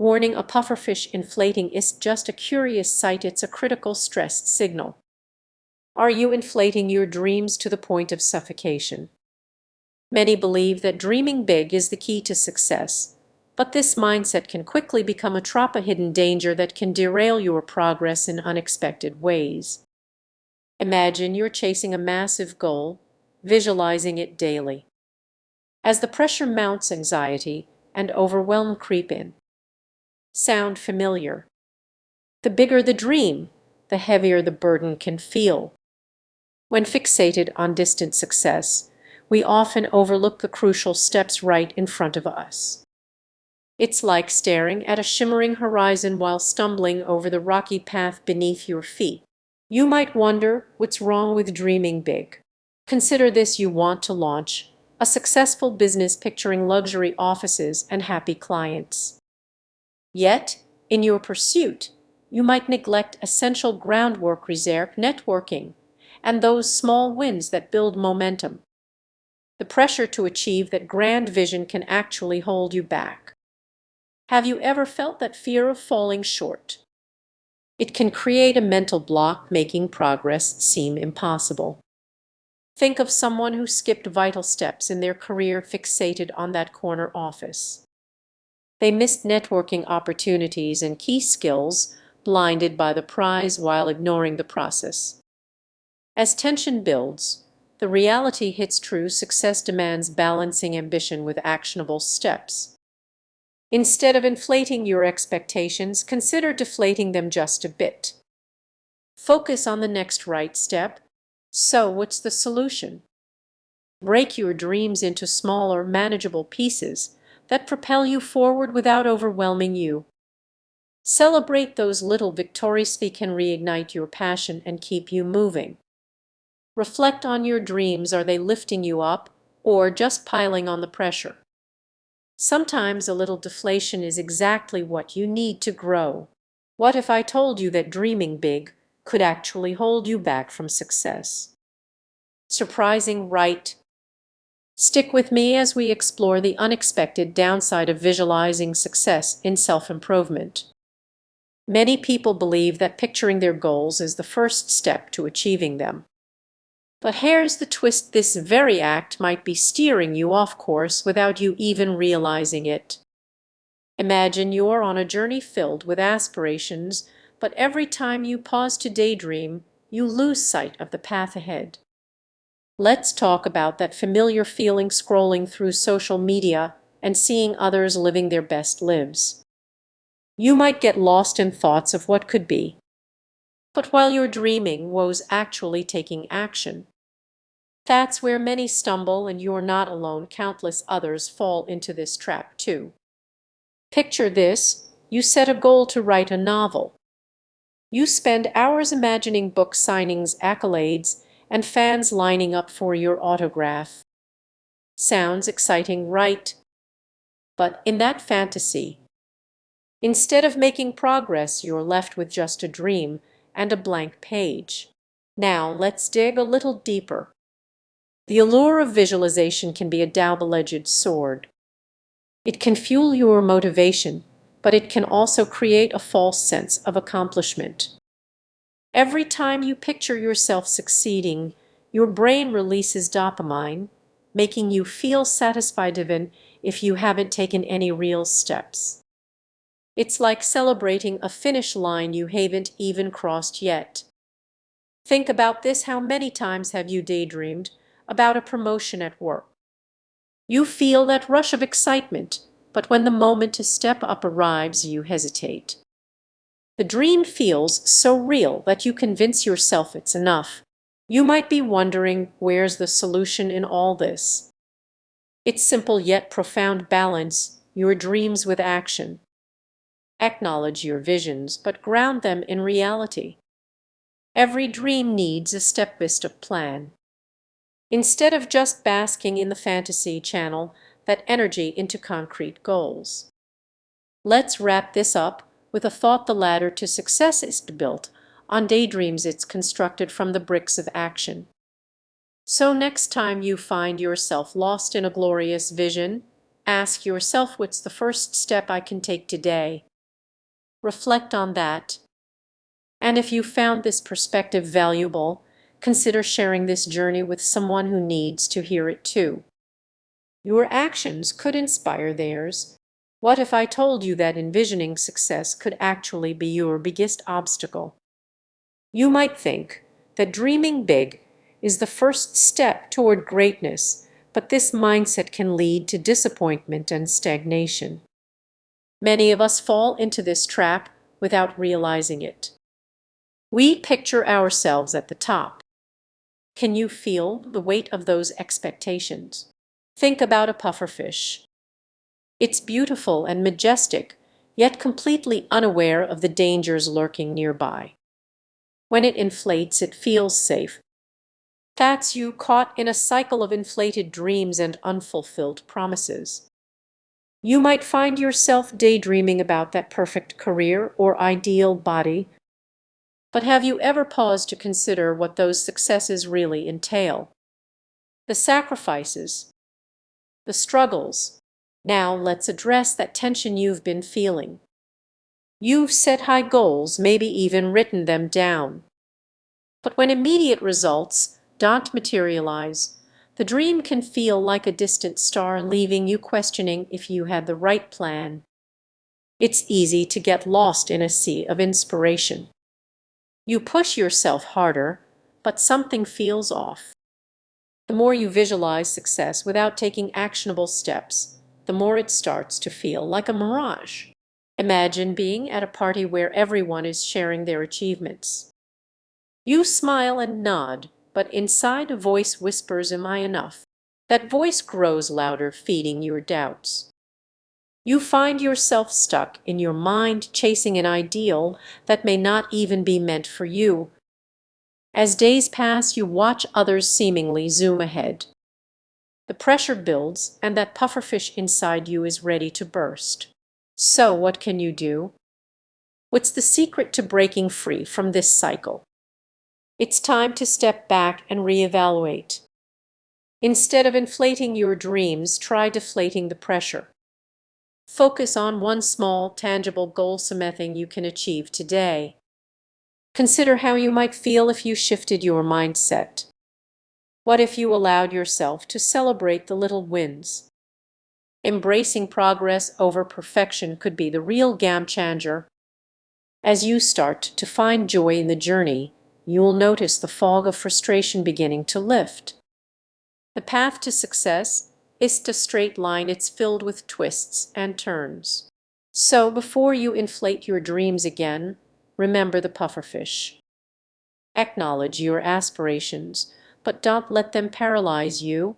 Warning: a pufferfish inflating isn't just a curious sight, it's a critical stress signal. Are you inflating your dreams to the point of suffocation? Many believe that dreaming big is the key to success, but this mindset can quickly become a trap, a hidden danger that can derail your progress in unexpected ways. Imagine you're chasing a massive goal, visualizing it daily. As the pressure mounts, anxiety and overwhelm creep in. Sound familiar? The bigger the dream, the heavier the burden can feel. When fixated on distant success, we often overlook the crucial steps right in front of us. It's like staring at a shimmering horizon while stumbling over the rocky path beneath your feet. You might wonder what's wrong with dreaming big. Consider this: you want to launch a successful business picturing luxury offices and happy clients. Yet, in your pursuit, you might neglect essential groundwork, research, networking, and those small wins that build momentum. The pressure to achieve that grand vision can actually hold you back. Have you ever felt that fear of falling short? It can create a mental block, making progress seem impossible. Think of someone who skipped vital steps in their career, fixated on that corner office. They missed networking opportunities and key skills, blinded by the prize while ignoring the process. As tension builds, the reality hits: true success demands balancing ambition with actionable steps. Instead of inflating your expectations, consider deflating them just a bit. Focus on the next right step. So, what's the solution? Break your dreams into smaller, manageable pieces that propel you forward without overwhelming you. Celebrate those little victories; they can reignite your passion and keep you moving. Reflect on your dreams: are they lifting you up or just piling on the pressure? Sometimes a little deflation is exactly what you need to grow. What if I told you that dreaming big could actually hold you back from success? Surprising, right? Stick with me as we explore the unexpected downside of visualizing success in self-improvement. Many people believe that picturing their goals is the first step to achieving them. But here's the twist: this very act might be steering you off course without you even realizing it. Imagine you're on a journey filled with aspirations, but every time you pause to daydream, you lose sight of the path ahead. Let's talk about that familiar feeling: scrolling through social media and seeing others living their best lives. You might get lost in thoughts of what could be. But while you're dreaming, woes actually taking action. That's where many stumble, and you're not alone. Countless others fall into this trap too. Picture this: you set a goal to write a novel. You spend hours imagining book signings, accolades, and fans lining up for your autograph. Sounds exciting, right? But in that fantasy, instead of making progress, you're left with just a dream and a blank page. Now let's dig a little deeper. The allure of visualization can be a double-edged sword. It can fuel your motivation, but it can also create a false sense of accomplishment. Every time you picture yourself succeeding, your brain releases dopamine, making you feel satisfied even if you haven't taken any real steps. It's like celebrating a finish line you haven't even crossed yet. Think about this: how many times have you daydreamed about a promotion at work? You feel that rush of excitement, but when the moment to step up arrives, you hesitate. The dream feels so real that you convince yourself it's enough. You might be wondering, where's the solution in all this? It's simple yet profound: balance your dreams with action. Acknowledge your visions, but ground them in reality. Every dream needs a step-by-step plan. Instead of just basking in the fantasy, channel that energy into concrete goals. Let's wrap this up with a thought: the ladder to success isn't built on daydreams, it's constructed from the bricks of action. So next time you find yourself lost in a glorious vision, ask yourself, what's the first step I can take today? Reflect on that. And if you found this perspective valuable, consider sharing this journey with someone who needs to hear it too. Your actions could inspire theirs. What if I told you that envisioning success could actually be your biggest obstacle? You might think that dreaming big is the first step toward greatness, but this mindset can lead to disappointment and stagnation. Many of us fall into this trap without realizing it. We picture ourselves at the top. Can you feel the weight of those expectations? Think about a pufferfish. It's beautiful and majestic, yet completely unaware of the dangers lurking nearby. When it inflates, it feels safe. That's you caught in a cycle of inflated dreams and unfulfilled promises. You might find yourself daydreaming about that perfect career or ideal body, but have you ever paused to consider what those successes really entail? The sacrifices, the struggles. Now let's address that tension you've been feeling. You've set high goals, maybe even written them down. But when immediate results don't materialize, the dream can feel like a distant star, leaving you questioning if you had the right plan. It's easy to get lost in a sea of inspiration. You push yourself harder, but something feels off. The more you visualize success without taking actionable steps, the more it starts to feel like a mirage. Imagine being at a party where everyone is sharing their achievements. You smile and nod, but inside a voice whispers, "Am I enough?" That voice grows louder, feeding your doubts. You find yourself stuck in your mind chasing an ideal that may not even be meant for you. As days pass, you watch others seemingly zoom ahead. The pressure builds, and that pufferfish inside you is ready to burst. So, what can you do? What's the secret to breaking free from this cycle? It's time to step back and reevaluate. Instead of inflating your dreams, try deflating the pressure. Focus on one small, tangible goal, something you can achieve today. Consider how you might feel if you shifted your mindset. What if you allowed yourself to celebrate the little wins? Embracing progress over perfection could be the real game changer. As you start to find joy in the journey, you will notice the fog of frustration beginning to lift. The path to success isn't a straight line, it's filled with twists and turns. So before you inflate your dreams again, remember the pufferfish. Acknowledge your aspirations, but don't let them paralyze you.